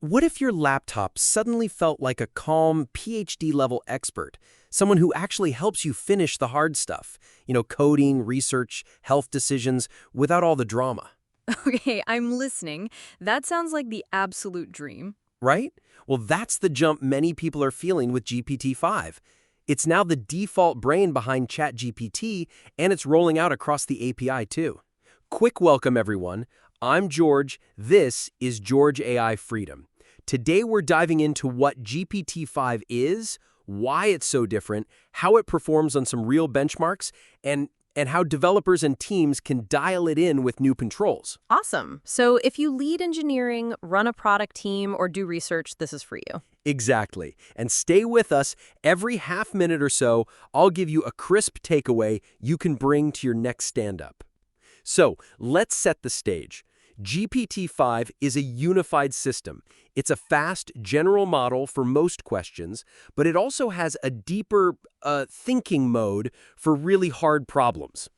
What if your laptop suddenly felt like a calm, PhD-level expert, someone who actually helps you finish the hard stuff, coding, research, health decisions, without all the drama, Okay, I'm listening. That sounds like the absolute dream. right? Well, that's the jump many people are feeling with GPT-5. It's now the default brain behind ChatGPT, and it's rolling out across the API too. Quick welcome, everyone. I'm George. This is George AI Freedom. Today, we're diving into what GPT-5 is, why it's so different, how it performs on some real benchmarks, and how developers and teams can dial it in with new controls. Awesome. So if you lead engineering, run a product team, or do research, this is for you. Exactly. And stay with us. Every half minute or so, I'll give you a crisp takeaway you can bring to your next stand-up. So let's set the stage. GPT-5 is a unified system. It's a fast, general model for most questions, but it also has a deeper thinking mode for really hard problems.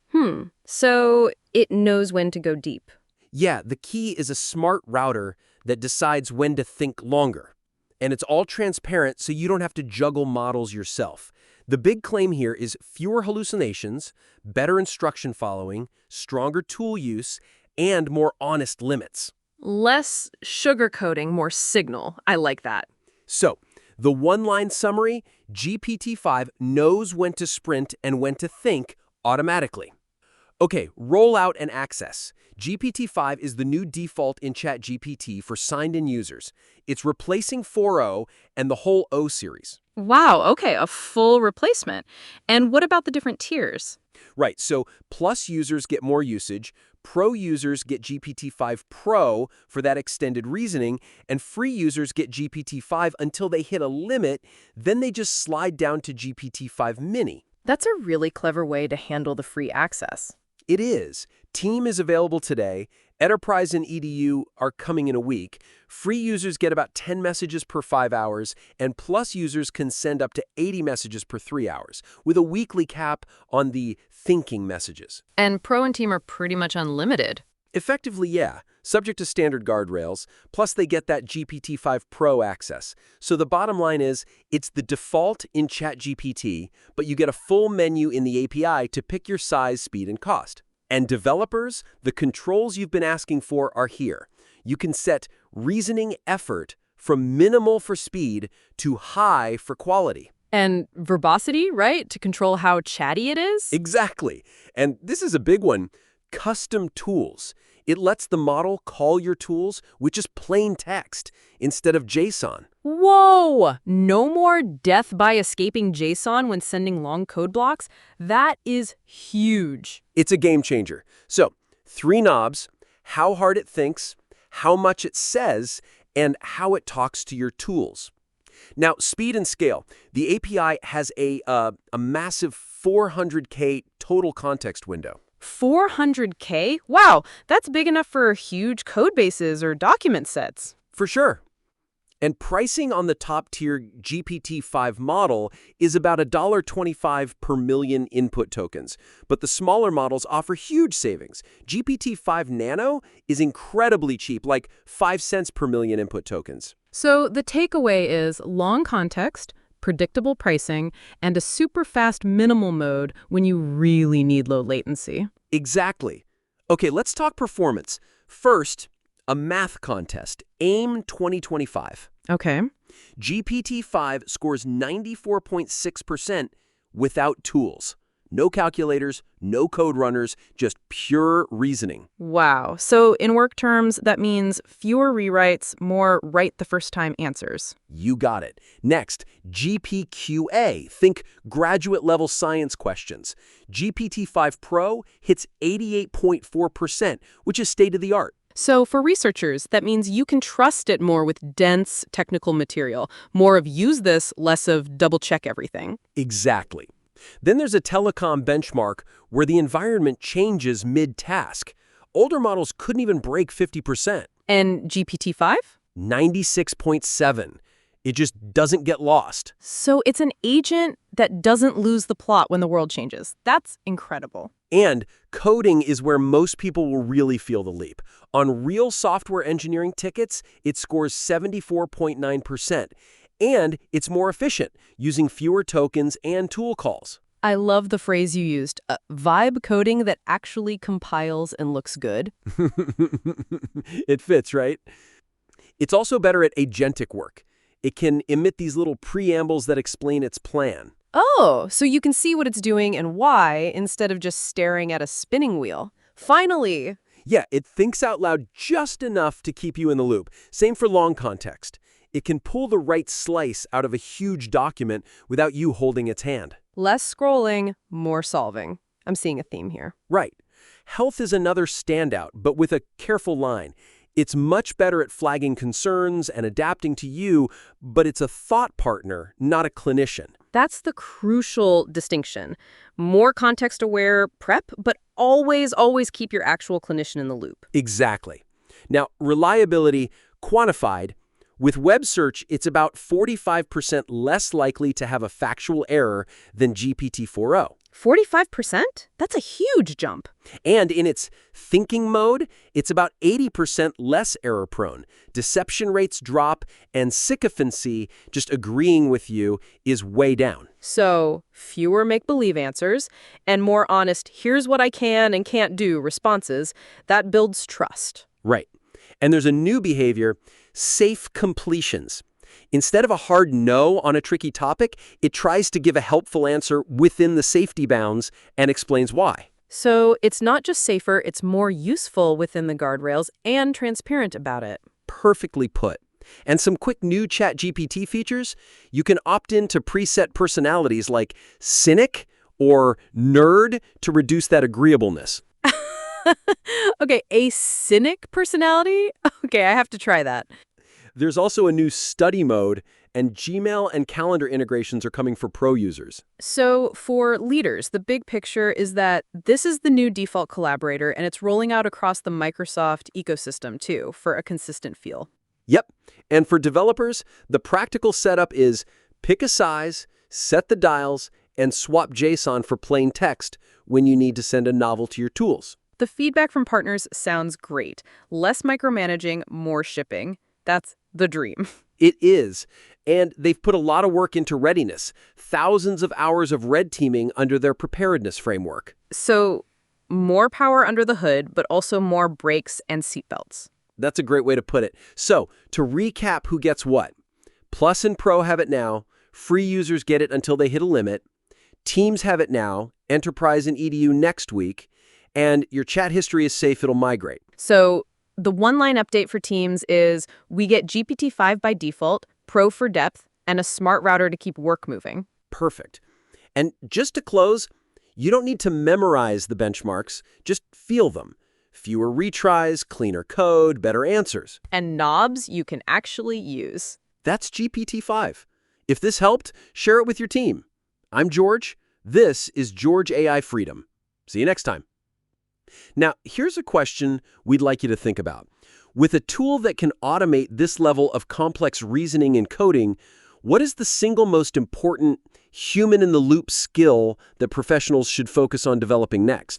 So it knows when to go deep. Yeah, the key is a smart router that decides when to think longer. And it's all transparent, so you don't have to juggle models yourself. The big claim here is fewer hallucinations, better instruction following, stronger tool use, and more honest limits. Less sugarcoating, more signal. I like that. So, the one-line summary, GPT-5 knows when to sprint and when to think automatically. Okay, rollout and access. GPT-5 is the new default in ChatGPT for signed-in users. It's replacing 4.0 and the whole O series. Wow, okay, a full replacement. And what about the different tiers? Right, so Plus users get more usage, Pro users get GPT-5 Pro for that extended reasoning, and free users get GPT-5 until they hit a limit, then they just slide down to GPT-5 Mini. That's a really clever way to handle the free access. It is. Team is available today. Enterprise and EDU are coming in a week. Free users get about 10 messages per 5 hours, and Plus users can send up to 80 messages per 3 hours, with a weekly cap on the thinking messages. And Pro and Team are pretty much unlimited. Effectively, yeah, subject to standard guardrails, plus they get that GPT-5 Pro access. So the bottom line is, it's the default in ChatGPT, but you get a full menu in the API to pick your size, speed, and cost. And developers, the controls you've been asking for are here. You can set reasoning effort from minimal for speed to high for quality. And verbosity, right? To control how chatty it is? Exactly. And this is a big one. Custom tools. It lets the model call your tools with just plain text instead of JSON. Whoa! No more death by escaping JSON when sending long code blocks? That is huge. It's a game changer. So, 3 knobs: how hard it thinks, how much it says, and how it talks to your tools. Now, speed and scale. The API has a massive 400K total context window. 400K? Wow, that's big enough for huge code bases or document sets. For sure. And pricing on the top-tier GPT-5 model is about $1.25 per million input tokens. But the smaller models offer huge savings. GPT-5 Nano is incredibly cheap, like 5 cents per million input tokens. So the takeaway is long context, predictable pricing, and a super fast minimal mode when you really need low latency. Exactly. Okay, let's talk performance. First, a math contest, AIM 2025. Okay. GPT-5 scores 94.6% without tools. No calculators, no code runners, just pure reasoning. Wow. So in work terms, that means fewer rewrites, more right-the-first-time answers. You got it. Next, GPQA. Think graduate-level science questions. GPT-5 Pro hits 88.4%, which is state-of-the-art. So for researchers, that means you can trust it more with dense technical material. More of use this, less of double-check everything. Exactly. Then there's a telecom benchmark where the environment changes mid-task. Older models couldn't even break 50%. And GPT-5? 96.7. It just doesn't get lost. So it's an agent that doesn't lose the plot when the world changes. That's incredible. And coding is where most people will really feel the leap. On real software engineering tickets, it scores 74.9%. And it's more efficient, using fewer tokens and tool calls. I love the phrase you used, vibe coding that actually compiles and looks good. It fits, right? It's also better at agentic work. It can emit these little preambles that explain its plan. Oh, so you can see what it's doing and why instead of just staring at a spinning wheel. Finally! Yeah, it thinks out loud just enough to keep you in the loop. Same for long context. It can pull the right slice out of a huge document without you holding its hand. Less scrolling, more solving. I'm seeing a theme here. Right. Health is another standout, but with a careful line. It's much better at flagging concerns and adapting to you, but it's a thought partner, not a clinician. That's the crucial distinction. More context-aware prep, but always keep your actual clinician in the loop. Exactly. Now, reliability quantified. With web search, it's about 45% less likely to have a factual error than GPT-4o. 45%? That's a huge jump. And in its thinking mode, it's about 80% less error-prone. Deception rates drop, and sycophancy, just agreeing with you, is way down. So, fewer make-believe answers, and more honest, here's what I can and can't do responses. That builds trust. Right. And there's a new behavior, safe completions. Instead of a hard no on a tricky topic, it tries to give a helpful answer within the safety bounds and explains why. So it's not just safer, it's more useful within the guardrails and transparent about it. Perfectly put. And some quick new ChatGPT features, you can opt in to preset personalities like cynic or nerd to reduce that agreeableness. Okay, a cynic personality? Okay, I have to try that. There's also a new study mode, and Gmail and calendar integrations are coming for pro users. So for leaders, the big picture is that this is the new default collaborator, and it's rolling out across the Microsoft ecosystem, too, for a consistent feel. Yep. And for developers, the practical setup is pick a size, set the dials, and swap JSON for plain text when you need to send a novel to your tools. The feedback from partners sounds great. Less micromanaging, more shipping. That's the dream. It is. And they've put a lot of work into readiness. Thousands of hours of red teaming under their preparedness framework. So more power under the hood, but also more brakes and seatbelts. That's a great way to put it. So, to recap who gets what. Plus and Pro have it now. Free users get it until they hit a limit. Teams have it now. Enterprise and EDU next week. And your chat history is safe, it'll migrate. So the one-line update for Teams is we get GPT-5 by default, Pro for depth, and a smart router to keep work moving. Perfect. And just to close, you don't need to memorize the benchmarks, just feel them. Fewer retries, cleaner code, better answers. And knobs you can actually use. That's GPT-5. If this helped, share it with your team. I'm George. This is George AI Freedom. See you next time. Now, here's a question we'd like you to think about. With a tool that can automate this level of complex reasoning and coding, what is the single most important human-in-the-loop skill that professionals should focus on developing next?